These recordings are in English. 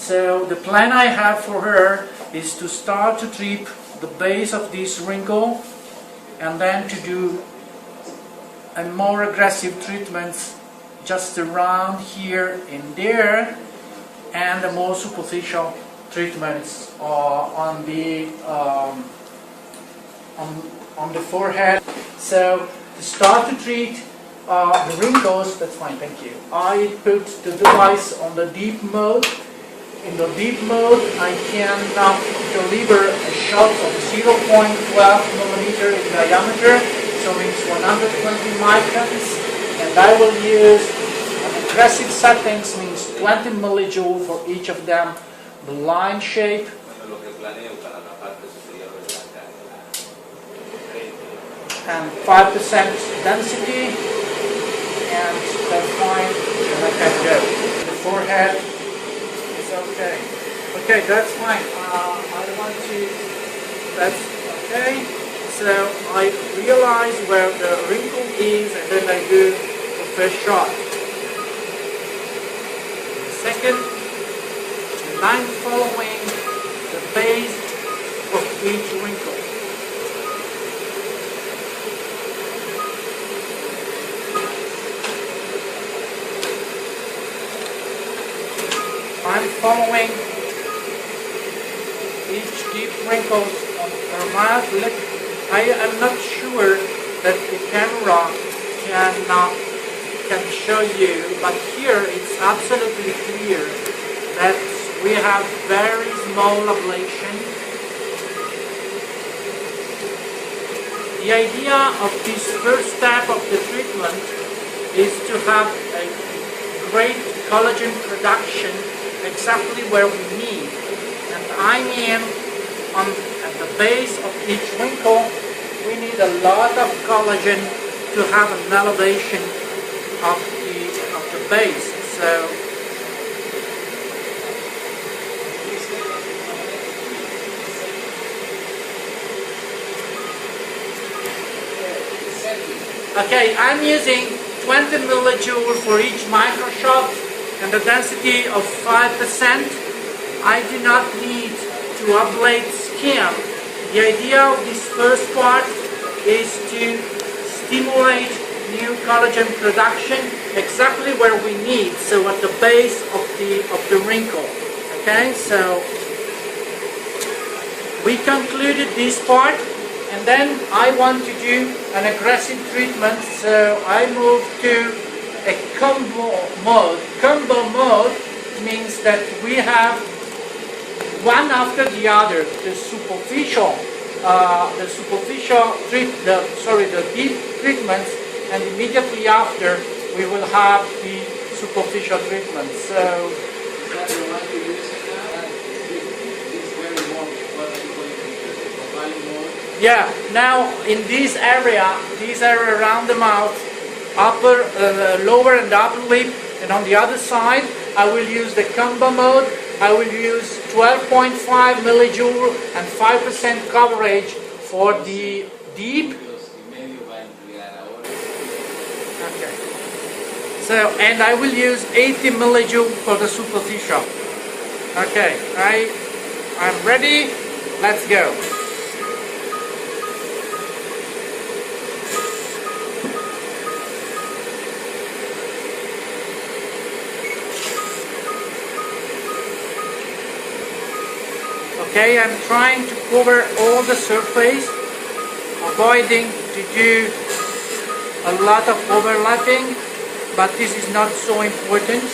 So the plan I have for her is to start to treat the base of this wrinkle and then to do a more aggressive treatments just around here and there, and a more superficial treatments on the forehead. So to start to treat the wrinkles, that's fine, thank you. I put the device on the deep mode. In the deep mode, I can deliver a shot of 0.12 millimeter in diameter, so means 120 microns, and I will use an aggressive settings, means 20 millijoule for each of them, the line shape, and 5% density, and that's fine, and I can go. The forehead is okay. Okay, that's fine. I want to, that's okay. So I realize where the wrinkle is, and then I do the first shot. The second, and I'm following the base of each wrinkle. I'm following each deep wrinkles on her mouth. I am not sure that the camera can show you, but here it's absolutely clear that we have very small ablation. The idea of this first step of the treatment is to have a great collagen production exactly where we need. And I mean, at the base of each wrinkle, we need a lot of collagen to have an elevation of the base. So okay, I'm using 20 millijoule for each micro shot and the density of 5%. I do not need to ablate skin. The idea of this first part is to stimulate new collagen production exactly where we need, so at the base of the wrinkle. Okay, so we concluded this part, and then I want to do an aggressive treatment, so I move to a combo mode. Combo mode means that we have one after the other the deep treatments, and immediately after we will have the superficial treatment. So yeah, now in this area around the mouth, upper, lower and upper lip, and on the other side I will use the combo mode. I will use 12.5 millijoule and 5% coverage for the deep. Okay. So, and I will use 80 millijoule for the superficial. Okay, I'm ready. Let's go. Okay, I'm trying to cover all the surface, avoiding to do a lot of overlapping, but this is not so important.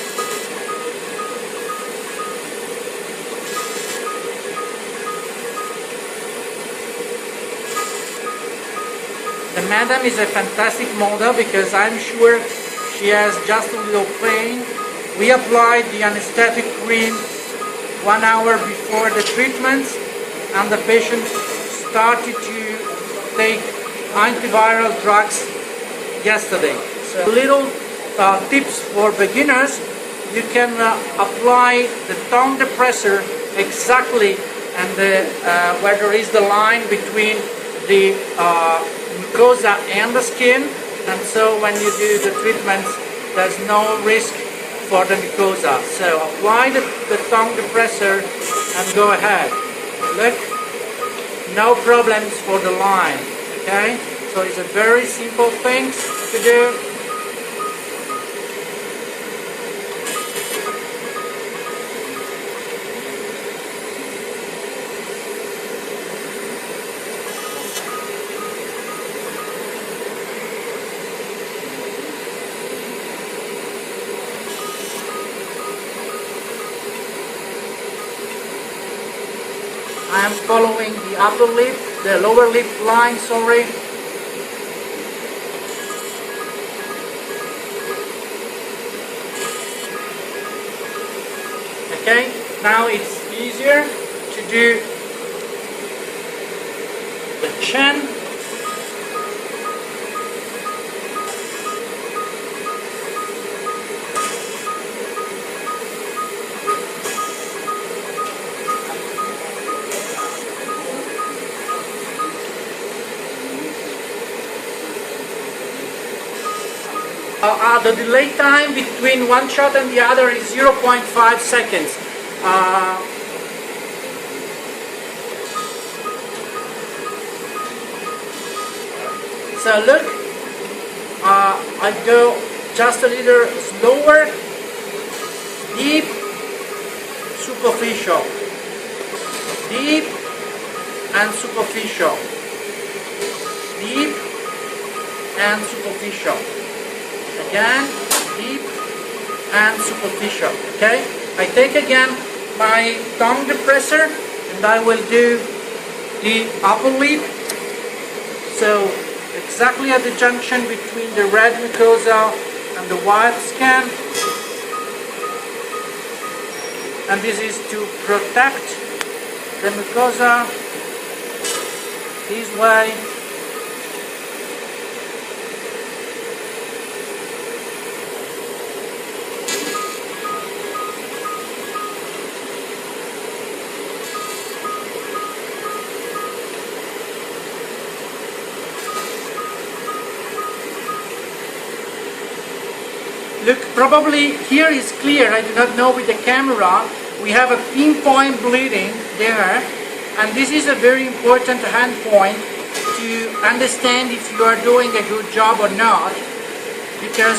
The madam is a fantastic model because I'm sure she has just a little pain. We applied the anesthetic cream 1 hour before the treatments, and the patient started to take antiviral drugs yesterday. So little tips for beginners: you can apply the tongue depressor exactly and where there is the line between the mucosa and the skin, and so when you do the treatments there's no risk for the mucosa. So apply the tongue depressor and go ahead. Look, no problems for the line, okay? So it's a very simple thing to do. I am following the upper lip, the lower lip line, sorry. Okay, now it's easier to do the chin. The delay time between one shot and the other is 0.5 seconds. So look, I go just a little slower, deep, superficial, deep and superficial, deep and superficial. Again, deep and superficial, okay? I take again my tongue depressor and I will do the upper lip. So exactly at the junction between the red mucosa and the white skin. And this is to protect the mucosa this way. Look, probably here is clear, I do not know with the camera, we have a pinpoint bleeding there, and this is a very important hand point to understand if you are doing a good job or not, because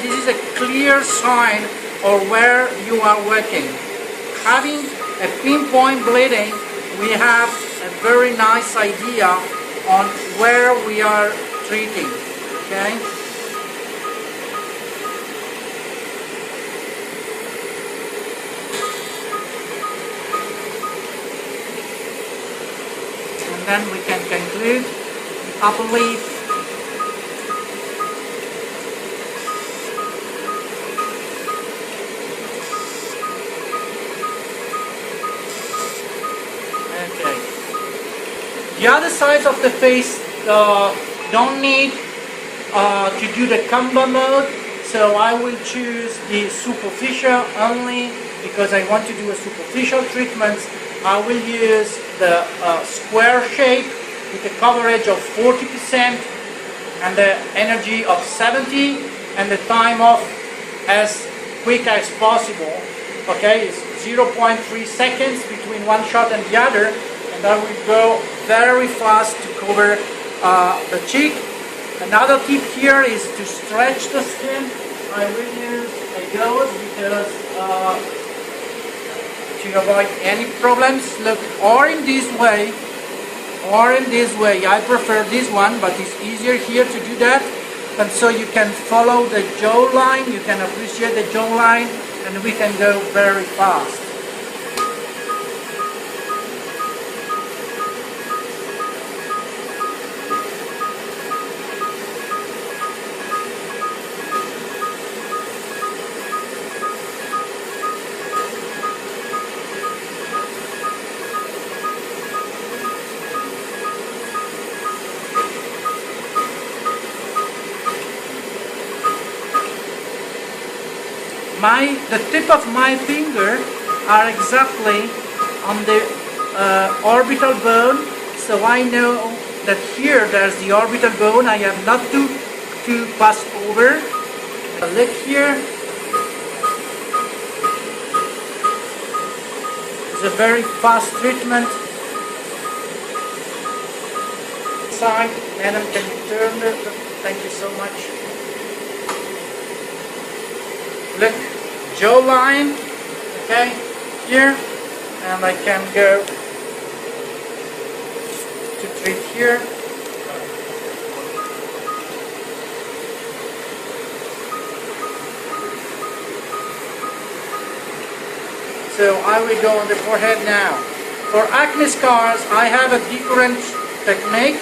this is a clear sign of where you are working. Having a pinpoint bleeding, we have a very nice idea on where we are treating, okay? Then we can conclude the upper lip. Okay. The other sides of the face don't need to do the combo mode, so I will choose the superficial only because I want to do a superficial treatment. I will use the square shape with a coverage of 40% and the energy of 70 and the time of as quick as possible. Okay, it's 0.3 seconds between one shot and the other, and I will go very fast to cover the cheek. Another tip here is to stretch the skin. I will use a gauze because to avoid any problems. Look, or in this way, I prefer this one, but it's easier here to do that, and so you can follow the jawline, you can appreciate the jawline, and we can go very fast. The tip of my finger are exactly on the orbital bone, so I know that here there's the orbital bone. I have not to pass over. Look here, It's a very fast treatment. Side, madam, can you turn it? Thank you so much. Look, jawline, okay, here, and I can go to treat here. So I will go on the forehead now. For acne scars, I have a different technique.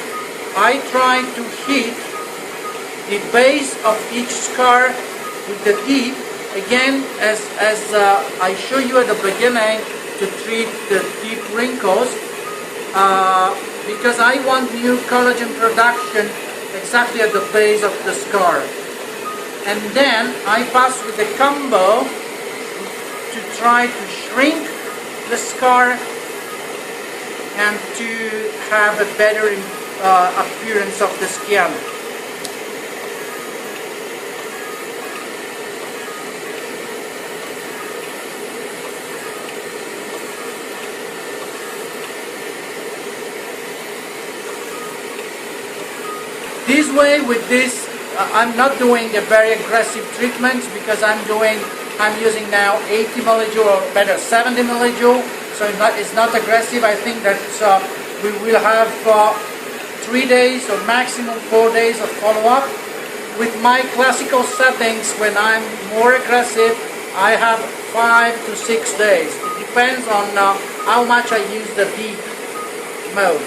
I try to hit the base of each scar with the tip, again, as I show you at the beginning, to treat the deep wrinkles, because I want new collagen production exactly at the base of the scar. And then I pass with the combo to try to shrink the scar and to have a better appearance of the skin. This way, with this, I'm not doing a very aggressive treatment because I'm using now 80 millijoule, or better 70 millijoule, so it's not aggressive. I think that we will have 3 days or maximum 4 days of follow-up. With my classical settings, when I'm more aggressive, I have 5 to 6 days. It depends on how much I use the deep mode.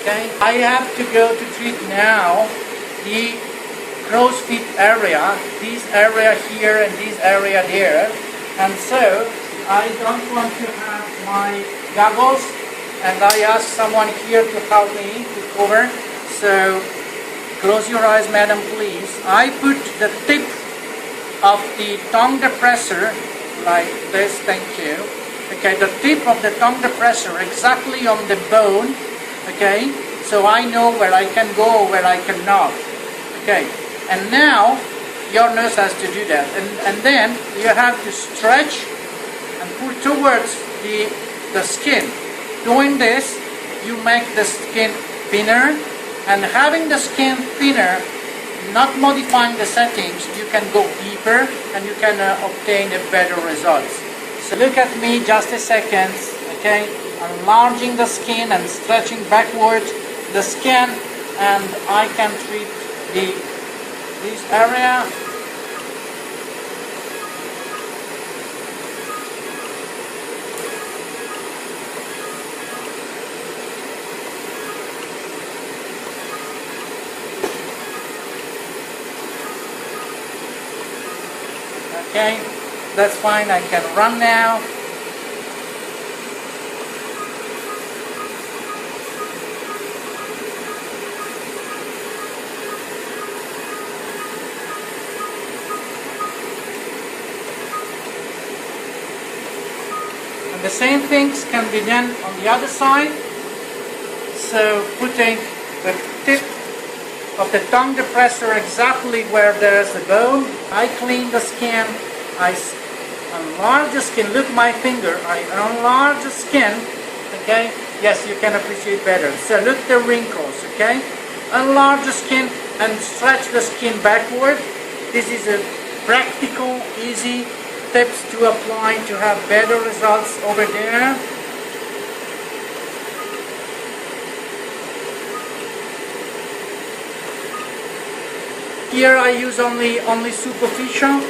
Okay, I have to go to treat now the crow's feet area, this area here and this area there, and so I don't want to have my goggles, and I ask someone here to help me to cover. So close your eyes, madam, please. I put the tip of the tongue depressor like this, thank you. Okay, the tip of the tongue depressor exactly on the bone, okay, so I know where I can go, where I cannot. Okay, and now your nurse has to do that, and then you have to stretch and pull towards the skin. Doing this, you make the skin thinner, and having the skin thinner, not modifying the settings, you can go deeper and you can obtain a better results. So look at me just a second, okay? Enlarging the skin and stretching backwards the skin, and I can treat this area. Okay, that's fine, I can run now. And the same things can be done on the other side. So putting the tip of the tongue depressor exactly where there's the bone, I clean the skin, I enlarge the skin, look my finger, I enlarge the skin, okay, yes, you can appreciate better. So look the wrinkles, okay, enlarge the skin and stretch the skin backward. This is a practical, easy tips to apply to have better results over there. Here I use only superficial.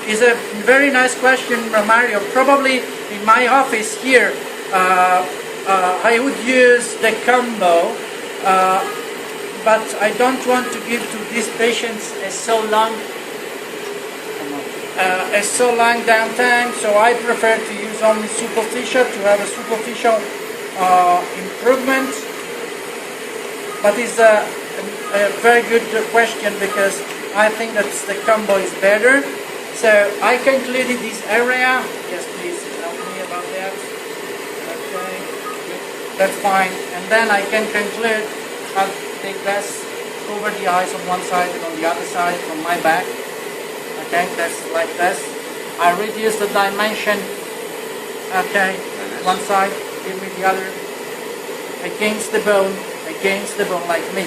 Is a very nice question, Mario. Probably in my office here, I would use the combo, but I don't want to give to these patients a so long downtime, so I prefer to use only superficial to have a superficial improvement. But it's a very good question because I think that the combo is better. So I concluded this area. Yes, please help me about that. Okay, that's fine. And then I can conclude. I'll take this over the eyes on one side and on the other side from my back. Okay, that's like this. I reduce the dimension. Okay, one side, give me the other. Against the bone, like me.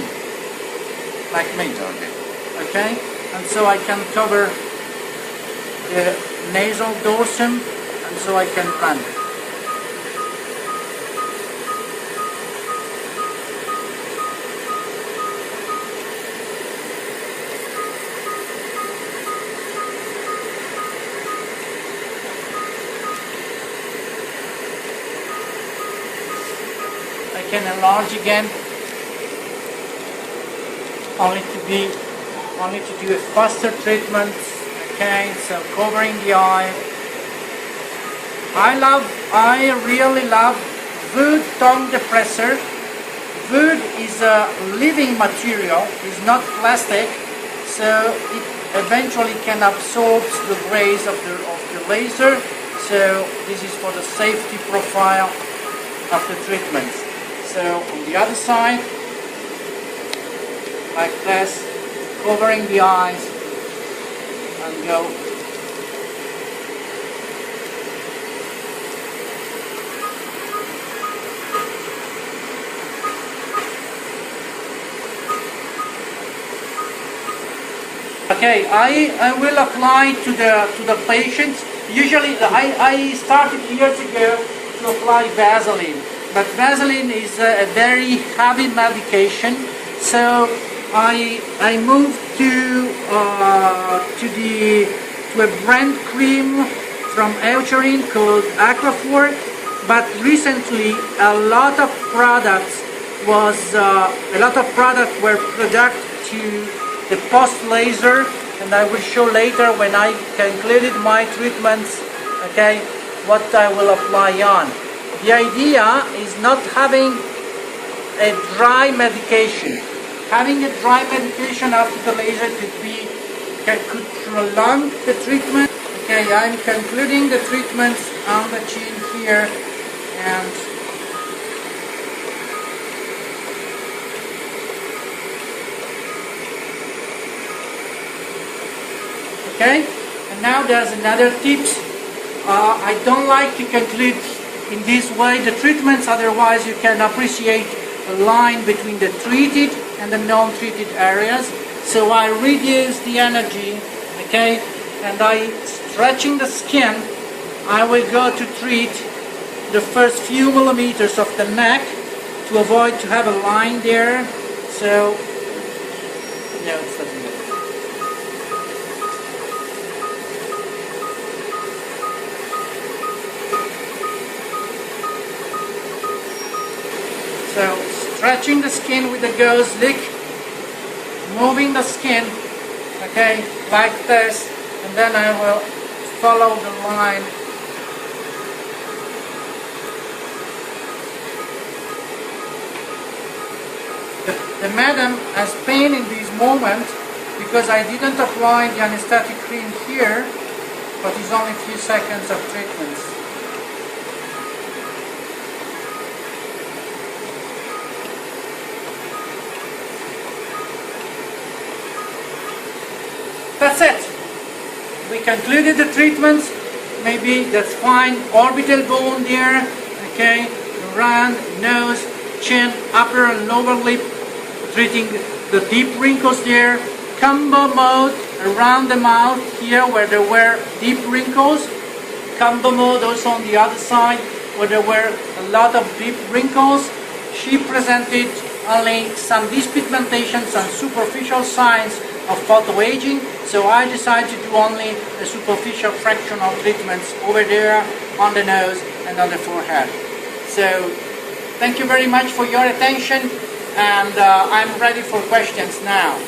Okay, and so I can cover the nasal dorsum, and so I can run. I can enlarge again, only to do a faster treatment. Okay, so covering the eye. I really love wood tongue depressor. Wood is a living material, it's not plastic, so it eventually can absorb the rays of the laser. So this is for the safety profile of the treatment. So on the other side, like this, covering the eyes, and go. Okay, I will apply to the patient. Usually, I started years ago to apply Vaseline, but Vaseline is a very heavy medication, so I moved to a brand cream from Eucerin called Aquaphor. But recently, a lot of products were produced to the post laser, and I will show later when I concluded my treatments, okay, what I will apply on. The idea is not having a dry medication. Having a dry medication after the laser could prolong the treatment. Okay, I'm concluding the treatments on the chin here, and okay, and now there's another tips. I don't like to conclude in this way the treatments, otherwise you can appreciate a line between the treated and the non-treated areas. So I reduce the energy, okay, and stretching the skin, I will go to treat the first few millimeters of the neck to avoid to have a line there. So no, it doesn't work. So stretching the skin with the gauze lick, moving the skin, okay, like this, and then I will follow the line. The madam has pain in this moment because I didn't apply the anesthetic cream here, but it's only a few seconds of treatments. That's it. We concluded the treatments. Maybe that's fine. Orbital bone there. Okay. Round, nose, chin, upper and lower lip. Treating the deep wrinkles there. Combo mode around the mouth here where there were deep wrinkles. Combo mode also on the other side where there were a lot of deep wrinkles. She presented only some depigmentation, some superficial signs of photoaging, so I decided to do only the superficial fractional treatments over there on the nose and on the forehead. So thank you very much for your attention, and I'm ready for questions now.